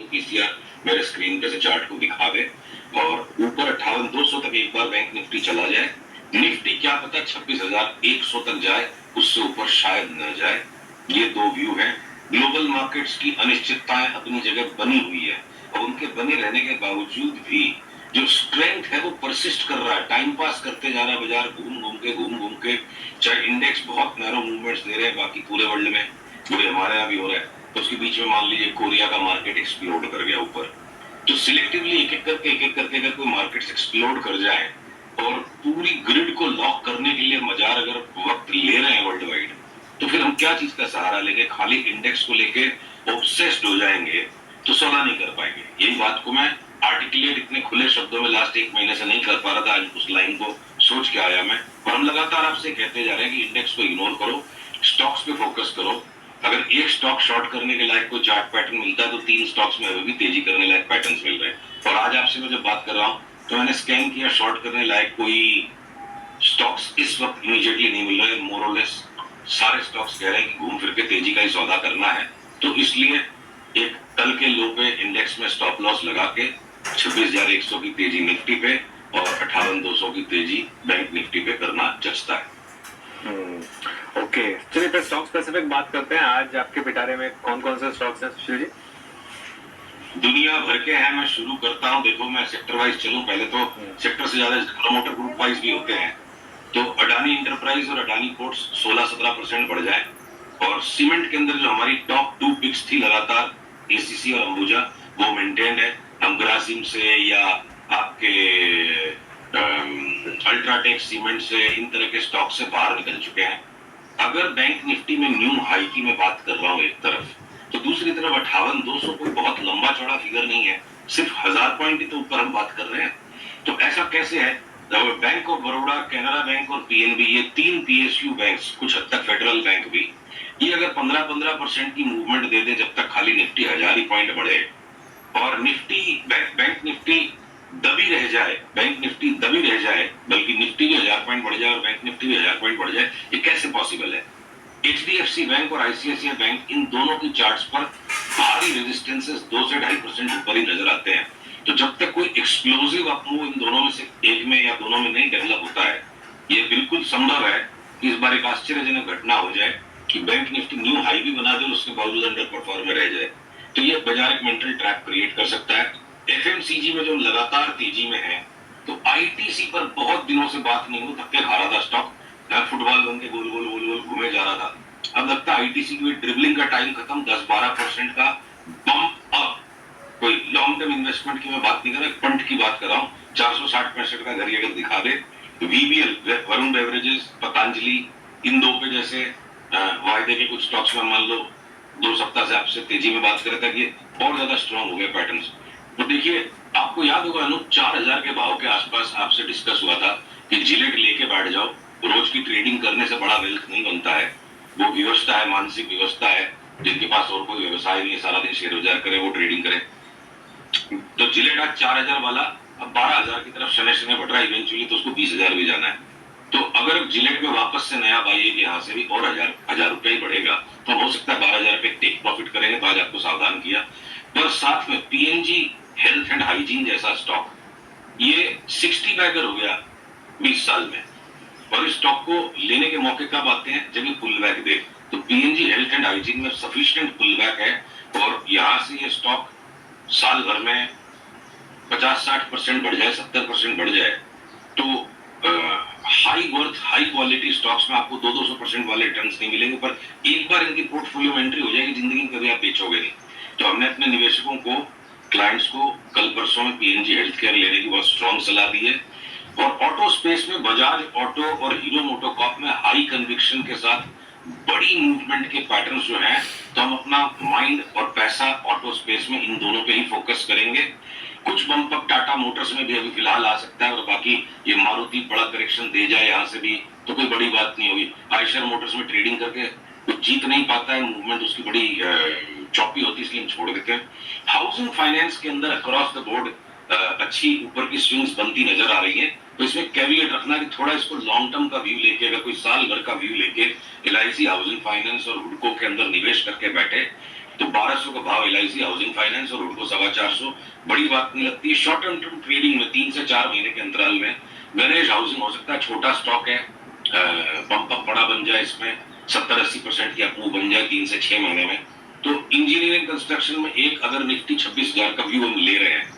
PCR मेरे screen पे से चार्ट को दिखा दे और ऊपर 58,200 तक एक बार बैंक निफ्टी चला जाए, निफ्टी क्या पता 26,100 तक जाए, उससे ऊपर शायद न जाए। ये दो व्यू है। ग्लोबल मार्केट्स की अनिश्चितताएं अपनी जगह बनी हुई है और उनके बने रहने के बावजूद भी जो स्ट्रेंथ है वो परसिस्ट कर रहा है, टाइम पास करते जा रहा है बाजार, घूम घूम के, चाहे इंडेक्स बहुत नैरो मूवमेंट्स दे रहे हैं बाकी पूरे वर्ल्ड में, वो हमारे यहाँ भी हो रहा है, तो उसके बीच में मान लीजिए कोरिया का मार्केट एक्सप्लोड कर गया ऊपर। तो सिलेक्टिवली एक एक करके अगर कोई मार्केट एक्सप्लोड कर जाए और पूरी ग्रिड को लॉक करने के लिए बाजार अगर वक्त ले रहे हैं वर्ल्ड वाइड, तो फिर हम क्या चीज का सहारा लेंगे? खाली इंडेक्स को लेके ऑब्सेस्ड हो जाएंगे तो सौदा नहीं कर पाएंगे। यही बात को मैं आर्टिकुलेट इतने खुले शब्दों में लास्ट एक महीने से नहीं कर पा रहा था, आज उस लाइन को सोच के आया मैं, और हम लगातार आपसे कहते जा रहे हैं कि इंडेक्स को इग्नोर करो, स्टॉक्स पे फोकस करो। अगर एक स्टॉक शॉर्ट करने के लायक कोई चार्ट पैटर्न मिलता है तो 3 स्टॉक्स में अभी भी तेजी करने लायक पैटर्न्स मिल रहे हैं। और आज आपसे मैं जब बात कर रहा हूँ तो मैंने स्कैन किया, शॉर्ट करने लायक कोई स्टॉक्स इस वक्त इमीडिएटली नहीं मिल रहे। मोर और लेस सारे स्टॉक्स कह रहे हैं कि घूम फिर के तेजी का ही सौदा करना है, तो इसलिए एक कल के लो पे इंडेक्स में स्टॉप लॉस लगा के 26,100 की तेजी निफ्टी पे और 58,200 की तेजी बैंक निफ्टी पे करना जचता है। ओके, चलिए फिर स्टॉक स्पेसिफिक बात करते हैं। आज आपके पिटारे में कौन कौन से स्टॉक्स हैं सुशील जी? दुनिया भर के हैं, मैं शुरू करता हूं। देखो मैं सेक्टर वाइज चलूं, पहले तो सेक्टर से ज्यादा प्रमोटर ग्रुप वाइज भी होते हैं, तो अडानी इंटरप्राइज और अडानी पोर्ट्स 16-17% बढ़ जाए। और सीमेंट के अंदर जो हमारी टॉप 2 पिक्स थी लगातार, एसीसी और अंबुजा, वो मेंटेन्ड है। हम ग्रासिम से या आपके अल्ट्राटेक सीमेंट से, इन तरह के स्टॉक से बाहर निकल चुके हैं। अगर बैंक निफ्टी में न्यू हाई की मैं बात कर रहा हूं एक तरफ, तो दूसरी तरफ 58,200 कोई बहुत लंबा चौड़ा फिगर नहीं है, सिर्फ 1000 पॉइंट ही तो ऊपर हम बात कर रहे हैं। तो ऐसा कैसे है? Bank of Baroda, Canara bank और पीएनबी, ये 3 पीएसयू बैंक्स, कुछ हद तक फेडरल बैंक भी, ये अगर 15-15% की मूवमेंट दे दे जब तक खाली निफ्टी 1000 ही पॉइंट बढ़े और निफ्टी बैंक निफ्टी दबी रह जाए, बैंक निफ्टी दबी रह जाए, बल्कि निफ्टी भी 1000 पॉइंट बढ़ जाए और बैंक निफ्टी भी 1000 पॉइंट बढ़ जाए, ये कैसे पॉसिबल है? एचडीएफसी बैंक और आईसीआईसीआई बैंक, इन दोनों की चार्ट्स पर भारी रेजिस्टेंसेस 2 से 2.5% ऊपर ही नजर आते हैं। तो जब तक कोई एक्सप्लोसिव अपमूव इन दोनों में से एक में या दोनों में नहीं डेवलप होता है, ये बिल्कुल संभव है कि इस बार एक आश्चर्यजनक घटना हो जाए कि बैंक निफ्टी न्यू हाई भी बना दे और उसके बावजूद अंडर परफॉर्म में रह जाए। तो ये बाजार एक मेंटल ट्रैप क्रिएट कर सकता है। एफएमसीजी में जो लगातार तेजी में है, तो आईटीसी पर बहुत दिनों से बात नहीं हो, धक्के खा रहा था स्टॉक, फुटबॉल बन के गोल गोल गोल गोल घूमे जा रहा था। अब लगता है आईटीसी की ड्रिबलिंग का टाइम खत्म, 10-12% का बम्प अप। कोई लॉन्ग टर्म इन्वेस्टमेंट की मैं बात नहीं कर रहा, पंट की बात कर रहा हूँ। 460 का घड़ी अगर दिखा दे, वीबीएल, वरुण बेवरेजेस, पतंजलि, इन दो पे जैसे वायदे के कुछ स्टॉक्स में मान लो 2 सप्ताह से आपसे तेजी में बात कर रहा था कि और ज्यादा स्ट्रॉन्ग हो गए पैटर्न्स। तो देखिए, आपको याद होगा अनु, 4000 के भाव के आसपास आपसे डिस्कस हुआ था कि जिलेट लेके बैठ जाओ, रोज की ट्रेडिंग करने से बड़ा वेल्थ नहीं बनता है। वो व्यवस्था है, मानसिक व्यवस्था है, जिनके पास और कोई व्यवसाय नहीं है, सारा दिन शेयर बाजार करे, वो ट्रेडिंग करे। तो जिलेट आज 4000 वाला अब 12,000 की तरफ शनि शनि बढ़ रहा है, इवेंचुअली तो उसको 20,000 भी जाना है। तो अगर जिलेट में वापस से नया बाई है, यहाँ से भी और 1000 रुपया ही बढ़ेगा, तो हो सकता है 12,000 पे टेक प्रॉफिट करेंगे। तो आज आपको सावधान किया। पर साथ में पीएनजी हेल्थ एंड हाइजीन जैसा स्टॉक, ये 60 बैगर हो गया 20 साल में, और इस स्टॉक को लेने के मौके कब आते हैं? जब ये पुल बैक दे। तो पीएनजी हेल्थ एंड हाइजीन में सफिशिएंट पुल बैक है, और यहां से ये स्टॉक साल भर में 50-60% बढ़ जाए, 70% बढ़ जाए, तो high worth high quality stocks में आपको 200% वाले रिटर्न्स नहीं मिलेंगे, पर एक बार इनकी पोर्टफोलियो में एंट्री हो जाएगी, जिंदगी में कभी आप बेचोगे नहीं। तो हमने अपने निवेशकों को, क्लाइंट्स को कल परसों में पीएनजी हेल्थ केयर लेने की बहुत स्ट्रॉन्ग सलाह दी है। और ऑटो स्पेस में बजाज ऑटो और हीरो मोटोकॉर्प में हाई कन्विक्शन के साथ बड़ी मूवमेंट के पैटर्न्स जो हैं, तो हम अपना माइंड और पैसा ऑटो स्पेस में इन दोनों पे ही फोकस करेंगे। कुछ बम्प अप टाटा मोटर्स में भी अभी फिलहाल आ सकता है, और बाकी ये मारुति बड़ा करेक्शन दे जाए यहाँ से भी तो कोई बड़ी बात नहीं होगी। आयशर मोटर्स में ट्रेडिंग करके कुछ जीत नहीं पाता है, मूवमेंट उसकी बड़ी चौपी होती है, इसलिए हम छोड़ देते हैं। हाउसिंग फाइनेंस के अंदर अक्रॉस द बोर्ड अच्छी ऊपर की स्विंग्स बनती नजर आ रही है, तो इसमें कैविएट रखना कि थोड़ा इसको लॉन्ग टर्म का व्यू लेके, अगर कोई साल भर का व्यू लेके एलआईसी हाउसिंग फाइनेंस और हुडको के अंदर निवेश करके बैठे, तो 1200 का भाव LIC हाउसिंग फाइनेंस और उनको 450। बड़ी बात नहीं लगती। शॉर्ट टर्म ट्रेडिंग में 3 से 4 महीने के अंतराल में गणेश हाउसिंग हो सकता है छोटा स्टॉक है, पंप अप बड़ा बन जाए, इसमें 70-80% की अप मूव बन जाए 3 से 6 महीने में। तो इंजीनियरिंग कंस्ट्रक्शन में एक अगर निफ्टी 26,000 का व्यू हम ले रहे हैं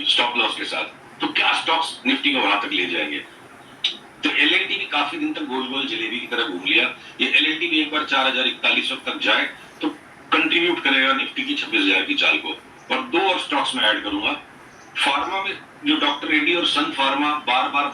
स्टॉप लॉस के साथ, तो क्या स्टॉक्स निफ्टी को वहां तक ले जाएंगे? तो LNT भी काफी दिन तक गोल गोल जलेबी की तरह घूम लिया। ये LNT भी एक बार 4,041 तक जाए तो कंट्रीब्यूट करेगा निफ्टी की 26,000 की चाल को। और 2 और स्टॉक्स में ऐड करूंगा। फार्मा में जो डॉक्टर रेड्डी और सन फार्मा बार बार